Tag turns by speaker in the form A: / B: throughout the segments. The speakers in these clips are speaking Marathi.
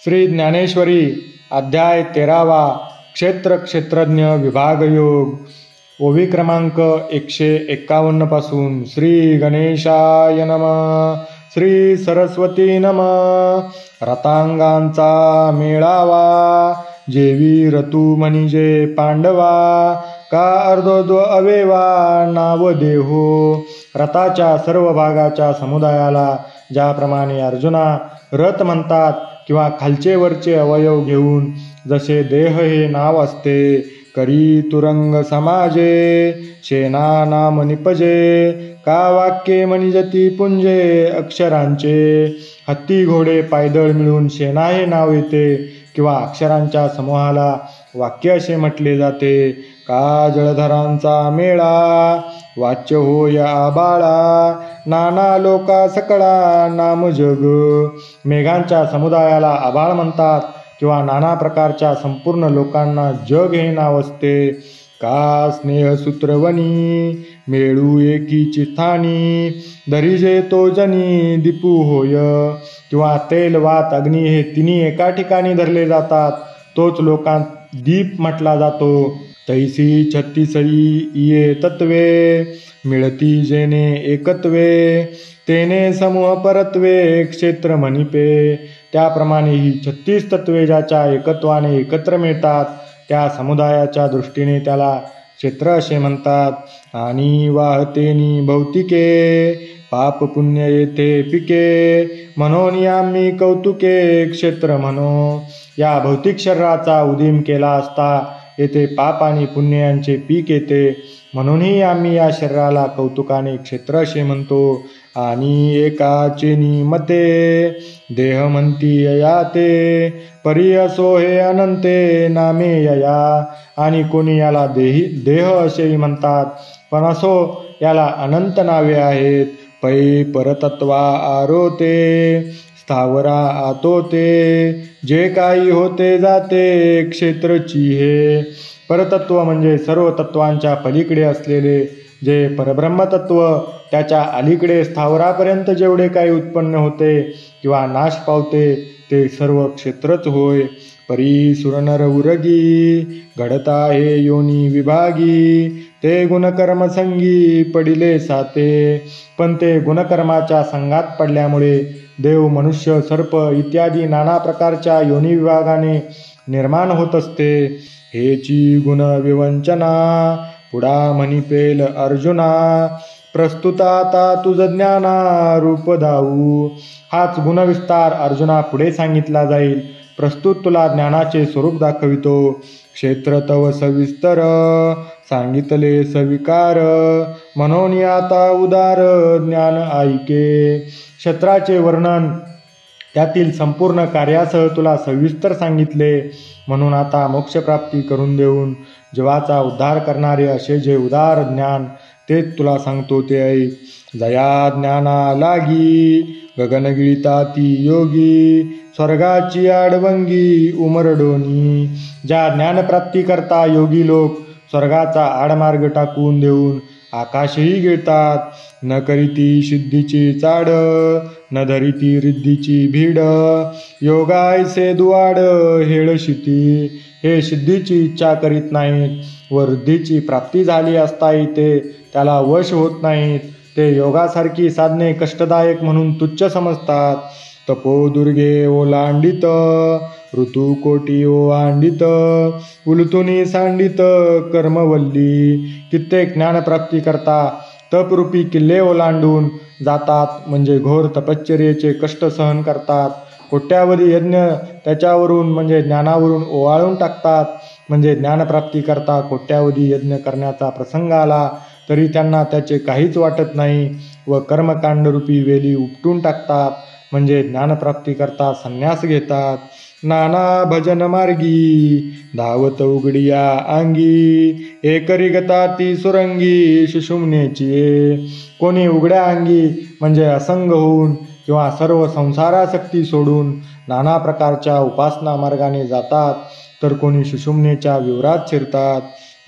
A: श्री ज्ञानेश्वरी अध्याय 13वा क्षेत्र क्षेत्रज्ञ विभागयोग ओवी क्रमांक 151 पासून श्री गणेशाय नमः श्री सरस्वती नमः रतांगांचा मेळावा जेवी ऋतू म्हणजे पांडवा का अर्धोद्व अवेवा नाव देहो रथाच्या सर्व भागाच्या समुदायाला ज्याप्रमाणे अर्जुना रथ म्हणतात किंवा खालचे वरचे अवयव घेऊन जसे देह हे नाव असते करी तुरंग समाजे शेना नाम निपजे का वाक्ये मनिजती पुंजे अक्षरांचे हत्ती घोडे पायदळ मिळून शेना हे नाव येते किंवा अक्षरांच्या समूहाला वाक्य असे म्हटले जाते का जलधरांचा मेळा वाच्य होय आबाळा नाना लोका सकळा नाम जग मेघांच्या समुदायाला आबाळ म्हणतात किंवा नाना प्रकारच्या संपूर्ण लोकांना जग हे नाव असते का स्नेहसूत्रवनी मेळू एकी चिथानी दरिजे तो जनी दीपू होय किंवा तेल वात अग्नी हे तिन्ही एका ठिकाणी धरले जातात तोच लोकांत दीप म्हटला जातो तैसी छत्तीसई ये तत्वे मिळती जेने एकत्वे तेने समूह परत्वे क्षेत्र मनिपे त्याप्रमाणे ही 36 तत्वे ज्याच्या एकत्वाने एकत्र मिळतात त्या समुदायाच्या दृष्टीने त्याला क्षेत्र असे म्हणतात आणि वाहतेनी भौतिके पाप पुण्य येथे पिके म्हणून आम्ही कौतुके क्षेत्र म्हणो या भौतिक शरीराचा उदीम केला असता येथे पाप आणि पुण्य यांचे पीक येते म्हणूनही आम्ही या शरीराला कौतुकाने क्षेत्र असे म्हणतो आणि एकाचेनी मते देह म्हणती यया ते परी असो हे अनंते नामे यया आणि कोणी याला देह असेही म्हणतात पण असो याला अनंत नावे आहेत पै परतत्वा आरोते स्थावरा आतोते जे काही होते जाते क्षेत्रची हे परतत्व म्हणजे सर्व तत्वांच्या पलीकडे असलेले जे परब्रह्मतत्व त्याच्या अलीकडे स्थावरापर्यंत जेवढे काही उत्पन्न होते किंवा नाश पावते ते सर्व क्षेत्रच होय परी सुरनर उरगी घडता हे योनी विभागी ते गुणकर्म संगी पडिले साते पण ते गुणकर्माच्या संघात पडल्यामुळे देव मनुष्य सर्प इत्यादी नाना प्रकारच्या योनी विभागाने निर्माण होत असते हेची गुण विवंचना पुढा म्हणिपेल अर्जुना प्रस्तुता आता तुझ ज्ञाना रूप दाऊ हाच गुणविस्तार अर्जुना पुढे सांगितला जाईल प्रस्तुत तुला ज्ञानाचे स्वरूप दाखवितो क्षेत्र तव सविस्तर सांगितले सविकार म्हणून आता उदार ज्ञान ऐके क्षेत्राचे वर्णन त्यातील संपूर्ण कार्यासह तुला सविस्तर सांगितले म्हणून आता मोक्षप्राप्ती करून देऊन जीवाचा उद्धार करणारे असे जे उदार ज्ञान तेच तुला सांगतो ते ऐक जया ज्ञाना लागी गगनगिळिता ती योगी स्वर्गाची आडवंगी उमरडोनी ज्या ज्ञानप्राप्ती करता योगी लोक स्वर्गाचा आडमार्ग टाकून देऊन आकाशही गिळतात न करीती सिद्धीची चाड न धरीती रिद्धीची भीड योगायसे दुवाड हेळशिती हे सिद्धीची इच्छा करीत नाहीत व रिद्धीची प्राप्ती झाली असता ते त्याला वश होत नाहीत ते योगासारखी साधने कष्टदायक म्हणून तुच्छ समजतात तपो दुर्गे ओलांडित ऋतू कोटी ओवांडित उलतुनी सांडित कर्मवल्ली कित्येक ज्ञानप्राप्ती करता तपरूपी किल्ले ओलांडून जातात म्हणजे घोर तपश्चर्येचे कष्ट सहन करतात कोट्यावधी यज्ञ त्याच्यावरून म्हणजे ज्ञानावरून ओवाळून टाकतात म्हणजे ज्ञानप्राप्ती करता कोट्यावधी यज्ञ करण्याचा प्रसंग आला तरी त्यांना त्याचे काहीच वाटत नाही व कर्मकांडरूपी वेली उपटून टाकतात म्हणजे ज्ञानप्राप्ती करता संन्यास घेतात नाना भजन मार्गी धावत उघडिया अंगी एकरी गता ती सुरंगी सुषुम्नेची कोणी उघड्या अंगी म्हणजे असंग होऊन किंवा सर्व संसारासक्ती सोडून नाना प्रकारच्या उपासना मार्गाने जातात तर कोणी सुषुम्नेच्या विवरात शिरतात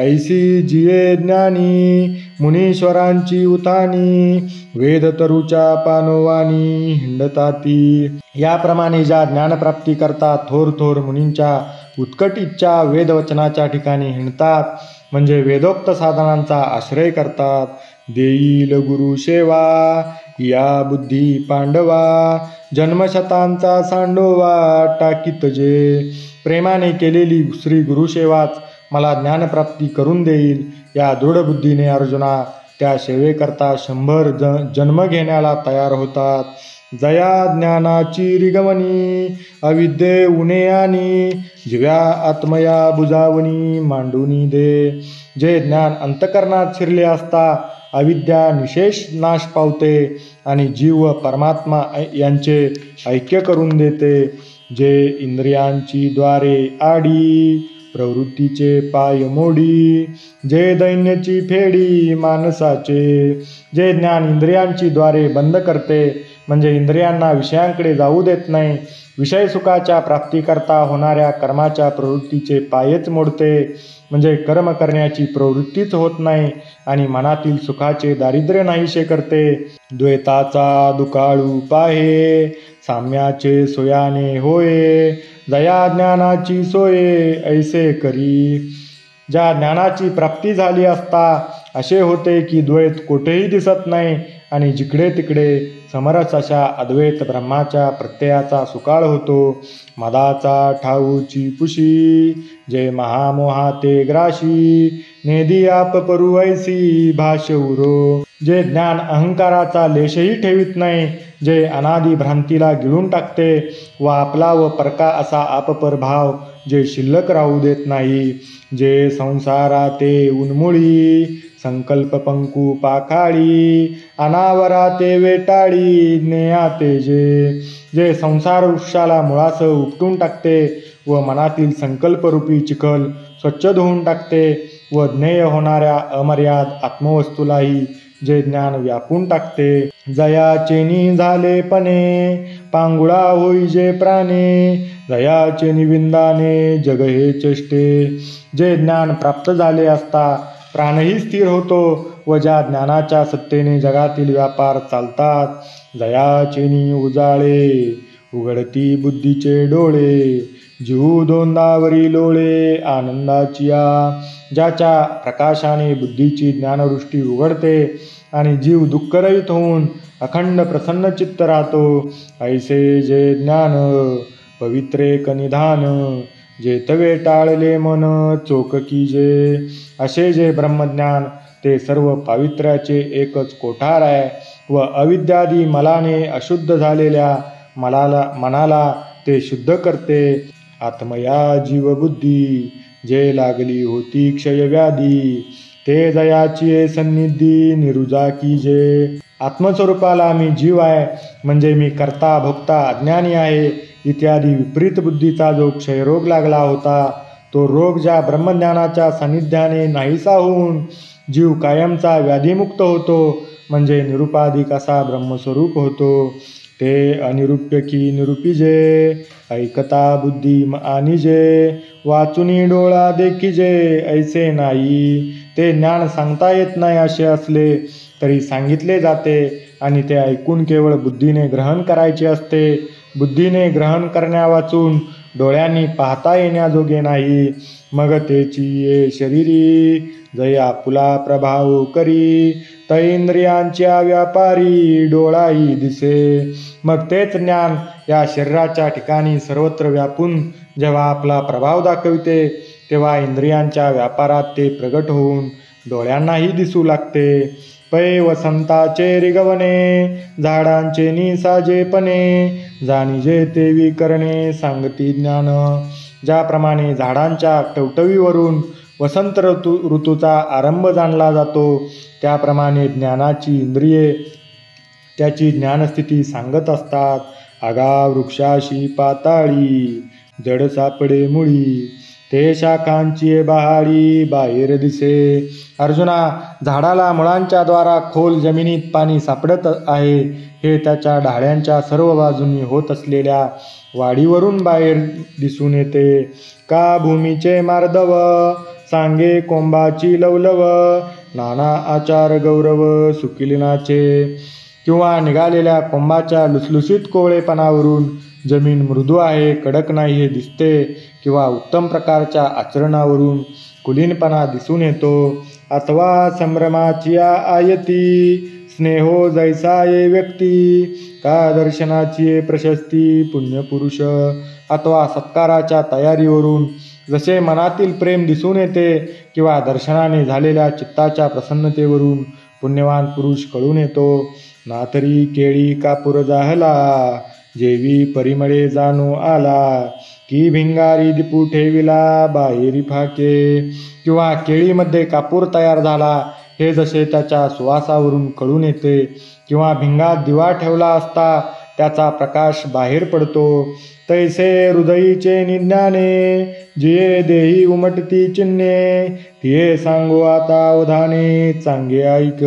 A: ऐसी जिये ज्ञानी मुनीश्वरांची उतानी वेदतरुच्या पानोवानी हिंडताती. याप्रमाणे ज्या ज्ञानप्राप्ती करता थोर थोर मुनींच्या उत्कट इच्छा वेदवचनाच्या ठिकाणी हिंडतात, म्हणजे वेदोक्त साधनांचा आश्रय करतात. देईल गुरु सेवा या बुद्धी पांडवा जन्मशतांचा सांडोवा टाकीत जे. प्रेमाने केलेली श्री गुरुसेवाच मला ज्ञानप्राप्ती करून देईल या दृढ बुद्धीने अर्जुना त्या सेवेकरता 100 जन्म घेण्याला तयार होतात. जया ज्ञानाची रिगवणी अविद्ये उणे आणि जीव्या आत्मया बुजावणी मांडूनी दे. जे ज्ञान अंतकरणात शिरले असता अविद्या निशेष नाश पावते आणि जीव व परमात्मा यांचे ऐक्य करून देते. जे इंद्रियांची द्वारे आडी प्रवृत्तीचे पाय मोडी जे दैन्याची फेडी माणसाचे. जे ज्ञान इंद्रियांची द्वारे बंद करते, म्हणजे इंद्रियांना विषयांकडे जाऊ देत नाही, विषय सुखाच्या प्राप्तीकरता होणाऱ्या कर्माच्या प्रवृत्तीचे पायच मोडते, म्हणजे कर्म करण्याची प्रवृत्तीच होत नाही आणि मनातील सुखाचे दारिद्र्य नाहीसे करते. द्वैताचा दुकाळू पाहे साम्याचे सोयाने होय दया ज्ञानाची सोये ऐसे करी. ज्या ज्ञानाची प्राप्ती झाली असता असे होते की द्वैत कोठेही दिसत नाही आणि जिकडे तिकडे समरस अशा अद्वैत ब्रह्माच्या प्रत्ययाचा सुकाळ होतो. मदाचा ठाऊची पुशी जे महामोहाते ग्राशी नेदी आप परू ऐसी भाषउरो. जे ज्ञान अहंकाराचा लेशही ठेवित नाही, जे अनादी भ्रांतीला गिळून टाकते व आपला व परका असा आपपर भाव जे शिल्लक राहू देत नाही. जे संसाराते उन्मुळी संकल्प पंकू पाखाळी अनावराते वेटाळी ज्ञेयाते जे. जे संसार वृक्षाला मुळासह उपटून टाकते व मनातील संकल्परूपी चिखल स्वच्छ धुवून टाकते व ज्ञेय होणाऱ्या अमर्याद आत्मवस्तूलाही जे ज्ञान व्यापून टाकते. जयाचेनी झाले पणे पांगुळा होई जे प्राणे जयाचे निविंदाने जग हे चेष्टे. जे ज्ञान प्राप्त झाले असता प्राणही स्थिर होतो व ज्या ज्ञानाच्या सत्तेने जगातील व्यापार चालतात. जयाचेनी उजाळे उघडती बुद्धीचे डोळे जीव दोंदावरी लोळे आनंदाचिया. ज्याच्या प्रकाशाने बुद्धीची ज्ञानवृष्टी उघडते आणि जीव दुःखरहित होऊन अखंड प्रसन्न चित्त राहतो. ऐसे जे ज्ञान पवित्रे कनिधान जेतवे टाळले मन चोक की जे. असे जे ब्रह्मज्ञान ते सर्व पावित्र्याचे एकच कोठार आहे व अविद्यादी मलाने अशुद्ध झालेल्या मनाला ते शुद्ध करते. आत्मया जीवबुद्धी जे लागली होती क्षयव्याधी ते जयाची सन्निधी निरुजा की जे. आत्मस्वरूपाला मी जीव आहे, म्हणजे मी कर्ता भोक्ता अज्ञानी आहे इत्यादी विपरीत बुद्धीचा जो क्षयरोग लागला होता, तो रोग ज्या ब्रह्मज्ञानाच्या सान्निध्याने नाहीसा होऊन जीव कायमचा व्याधीमुक्त होतो, म्हणजे निरुपाधिक असा ब्रह्मस्वरूप होतो. ते अनिरूप्य की निरूपिजे ऐकता बुद्धी आणि जे वाचुनी डोळा देखिजे ऐसे नाही. ते ज्ञान सांगता येत नाही असे असले तरी सांगितले जाते आणि ते ऐकून केवळ बुद्धीने ग्रहण करायचे असते. बुद्धीने ग्रहण करण्या वाचून डोळ्यांनी पाहता येण्याजोगे नाही. मग तेची ये शरीरी जया पुला प्रभाव करी तैंद्रियांच्या व्यापारी डोळाही दिसे. मग तेच ज्ञान या शरीराच्या ठिकाणी सर्वत्र व्यापून जेव्हा आपला प्रभाव दाखविते तेव्हा इंद्रियांच्या व्यापारात ते प्रगट होऊन डोळ्यांनाही दिसू लागते. पै वसंताचे रिगवणे झाडांचे निसाजेपणे जाणीजे तेवी करणे सांगती ज्ञान. ज्याप्रमाणे झाडांच्या टवटवीवरून वसंत ऋतूचा आरंभ जाणला जातो, त्याप्रमाणे ज्ञानाची इंद्रिये त्याची ज्ञानस्थिती सांगत असतात. आगा वृक्षाशी पाताळी जड सापडे मुळी ते शाखांची बहारी बाहेर दिसे. अर्जुना, झाडाला मुळांच्या द्वारा खोल जमिनीत पाणी सापडत आहे, हे त्याच्या डाळ्यांच्या सर्व बाजूंनी होत असलेल्या वाढीवरून बाहेर दिसून येते. का भूमीचे मार्दव सांगे कोंबाची लवलव, नाना आचार गौरव सुकिलिनाचे. किंवा निघालेल्या कोंबाच्या लुसलुसीत कोवळेपणावरून जमीन मृदू आहे, कडक नाही हे दिसते. किंवा उत्तम प्रकारच्या आचरणावरून कुलीनपणा दिसून येतो. अथवा संभ्रमाची आयती, स्नेहो जैसा ये व्यक्ती, का दर्शनाची प्रशस्ती पुण्यपुरुष. अथवा सत्काराच्या तयारीवरून जसे मनातील प्रेम दिसून येते, किंवा दर्शनाने झालेल्या चित्ताच्या प्रसन्नतेवरून पुण्यवान पुरुष कळून येतो. नातरी केळी कापूर जाहला, जेवी परिमळे जाणू आला, की भिंगारी दिपू ठेविला बाहेरी फाके. किंवा केळीमध्ये कापूर तयार झाला हे जसे त्याच्या सुवासावरून कळून येते. किंवा भिंगात दिवा ठेवला असता त्याचा प्रकाश बाहेर पडतो. तैसे हृदयीचे निज्ञाने, जिये देही उमटती चिन्हे, तिये सांगू आता अवधाने चांगे ऐक.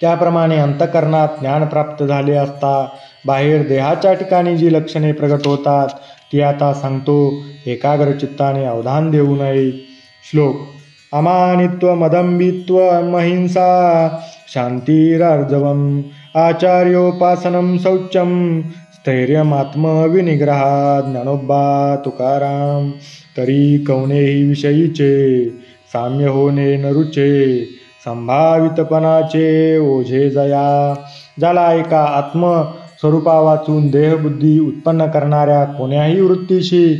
A: त्याप्रमाणे अंतकरणात ज्ञान प्राप्त झाले असता बाहेर देहाच्या ठिकाणी जी लक्षणे प्रगट होतात ती आता सांगतो. एकाग्र चित्ताने अवधान देऊ नये. श्लोक. अमानित्व मदंबित्व महिंसा शांतिरार्जवम, आचार्योपासनं शौचम, स्थैर्यमात्मविनिग्रहा. ज्ञानोबा तुकाराम. तरी कवनेही विषयीचे, साम्य होणे नरुचे, संभावितपणाचे ओझे जया. ज्याला एका आत्मस्वरूपा वाचून देहबुद्धी उत्पन्न करणाऱ्या कोण्याही वृत्तीशी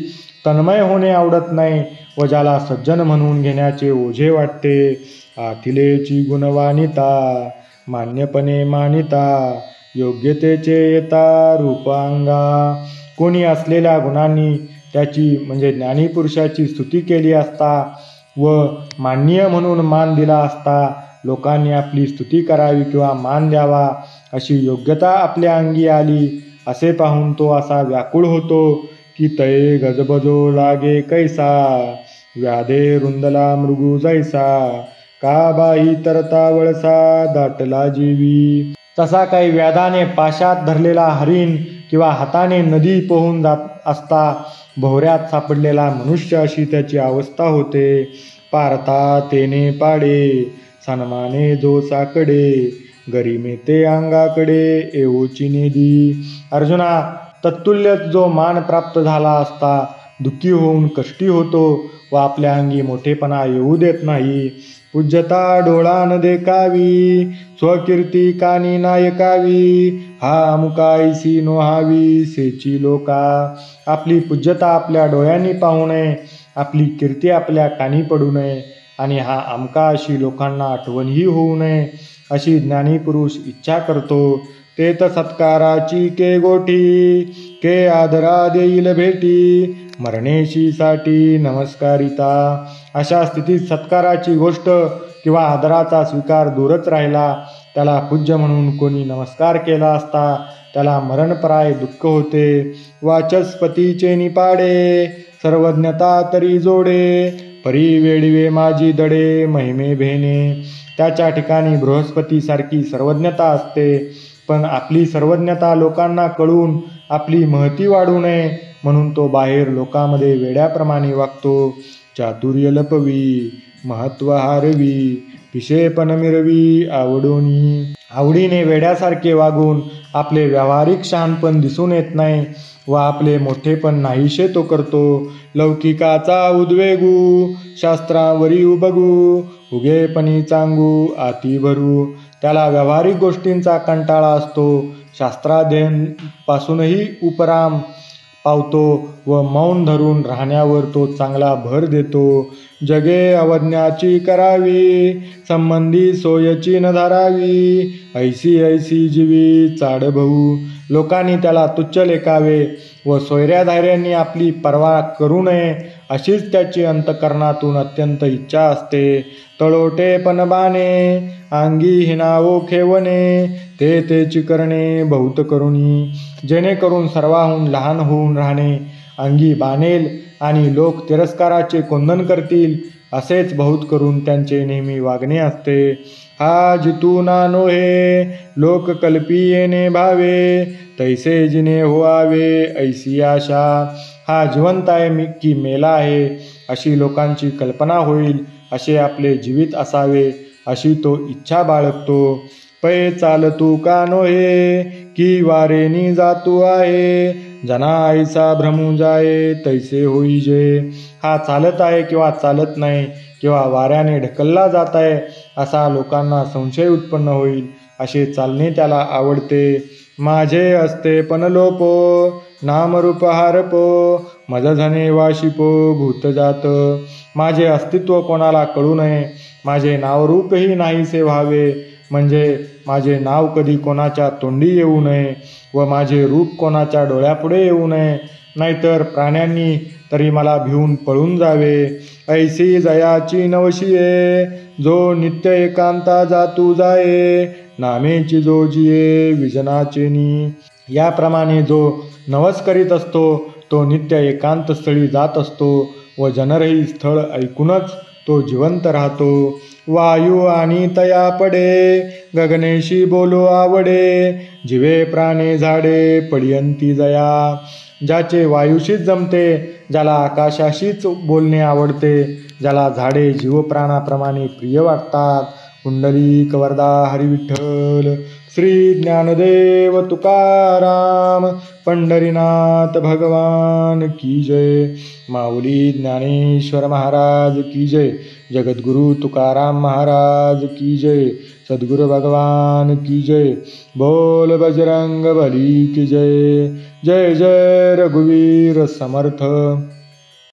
A: तन्मय होणे आवडत नाही व ज्याला सज्जन म्हणून घेण्याचे ओझे वाटते. आथिलेची गुणवानिता, मान्यपणे मानिता, योग्यतेचे येता रूपांगा. कोणी असलेल्या गुणांनी त्याची म्हणजे ज्ञानीपुरुषाची स्तुती केली असता व माननीय म्हणून मान दिला असता लोकांनी आपली स्तुती करावी किंवा मान द्यावा अशी योग्यता आपल्या अंगी आली असे पाहून तो असा व्याकुळ होतो की तये गजबजो लागे कैसा, व्याधे रुंदला मृगू जैसा, का बाई तरता वळसा दाटला जीवी. तसा काही व्याधाने पाशात धरलेला हरिण किंवा हाताने नदी पोहून जात असता भोवऱ्यात सापडलेला मनुष्य अशी त्याची अवस्था होते. पारता तेने पाडे, सन्माने जो साकडे, गरिमे ते अंगाकडे एवोची नेदी. अर्जुना, तत्तुल्य जो मान प्राप्त झाला असता दुःखी होऊन कष्टी होतो व आपल्या अंगी मोठेपणा येऊ देत नाही. पूज्यता डोळा न देखावी, स्वकीर्ती कानी नायकावी, हा अमुकाईसी नोहावी सेची लोका. आपली पूज्यता आपल्या डोळ्यांनी पाहू नये, आपली कीर्ती आपल्या कानी पडू नये आणि हा अमका अशी लोकांना आठवणही होऊ नये अशी ज्ञानी पुरुष इच्छा करतो. ते तर सत्काराची के गोठी, के आदरा देईल भेटी, मरणेशी साठी नमस्कारिता. अशा स्थितीत सत्काराची गोष्ट किंवा आदराचा स्वीकार दूरच राहिला. त्याला पूज्य म्हणून कोणी नमस्कार केला असता त्याला मरणप्राय दुःख होते. वाचस्पतीचे निपाडे, सर्वज्ञता तरी जोडे, परी वेळीवे माझी दडे महिमे भेने. त्याच्या ठिकाणी बृहस्पतीसारखी सर्वज्ञता असते, पण आपली सर्वज्ञता लोकांना कळून आपली महती वाढू नये म्हणून तो बाहेर लोकांमध्ये वेड्याप्रमाणे वागतो. चातुर्य लपवी, महत्व हारवी, पिशेपण मिरवी आवडोनी. आवडीने वेड्यासारखे वागून आपले व्यावहारिक शहाणपण दिसून येत नाही व आपले मोठेपण नाहीशे तो करतो. लौकिकाचा उद्वेगू, शास्त्रावरी बघू, उगेपणी चांगू आती भरू. त्याला व्यावहारिक गोष्टींचा कंटाळा असतो, शास्त्राध्ययन पासूनही उपराम पावतो व मौन धरून राहण्यावर तो चांगला भर देतो. जगे अवज्ञाची करावी, संबंधी सोयची न धरावी, ऐसी ऐसी जीवी चाड भाऊ. लोकांनी त्याला तुच्छ लेखावे व सोयऱ्याधार्यांनी आपली पर्वा करू नये अशीच त्याची अंतकरणातून अत्यंत इच्छा असते. तळोटे पण बाणे, अंगी हिनावो खेवणे, ते तेची करणे बहुत करुणी. जेणेकरून सर्वाहून लहान होऊन राहणे, अंगी बाणेल आणि लोक तिरस्काराचे कोंदन करतील असेच बहुत करून त्यांचे नेहमी वागणे असते. हा जितू ना नोहे, लोक कल्पी येणे भावे, तैसे जिने होआवे ऐसी आशा. हा जिवंत आहे की मेला आहे अशी लोकांची कल्पना होईल असे आपले जीवित असावे अशी तो इच्छा बाळगतो. पै चालतू का नोहे की वारेनी जातू आहे, जना आईचा भ्रमू जाये तैसे होईजे. हा चालत आहे किंवा चालत नाही किंवा वाऱ्याने ढकलला जात आहे असा लोकांना संशय उत्पन्न होईल, असे चालणे त्याला आवडते. माझे असते पण लोपो नामरूप हारपो, मज धने वाशिपो भूत जात. माझे अस्तित्व कोणाला कळू नये, माझे नावरूपही नाहीसे व्हावे, म्हणजे माझे नाव कधी कोणाच्या तोंडी येऊ नये व माझे रूप कोणाच्या डोळ्यापुढे येऊ नये, नाहीतर प्राण्यांनी तरी मला भिवून पळून जावे. ऐसी जयाची नवशिये जो नित्य एकांता जातू जाये, नामेची जो जिये विजनाचेनी. याप्रमाणे जो नवस करीत असतो तो नित्य एकांत स्थळी जात असतो व जनरही स्थळ ऐकूनच तो जिवंत राहतो. वायू आणि तया पडे गगनेशी बोलो आवडे, जिवे प्राणे झाडे पडियंती जया. ज्याचे वायूशीच जमते, ज्याला आकाशाशीच बोलणे आवडते, ज्याला झाडे जीवप्राणाप्रमाणे प्रिय वाटतात. पुंडलिक वरदा हरिविठ्ठल. श्री ज्ञानदेव तुकाराम पंढरीनाथ भगवान की जय. माऊली ज्ञानेश्वर महाराज की जय. जगद्गुरु तुकाराम महाराज की जय. सद्गुरु भगवान की जय. बोल बजरंग बली की जय. जय जय रघुवीर समर्थ.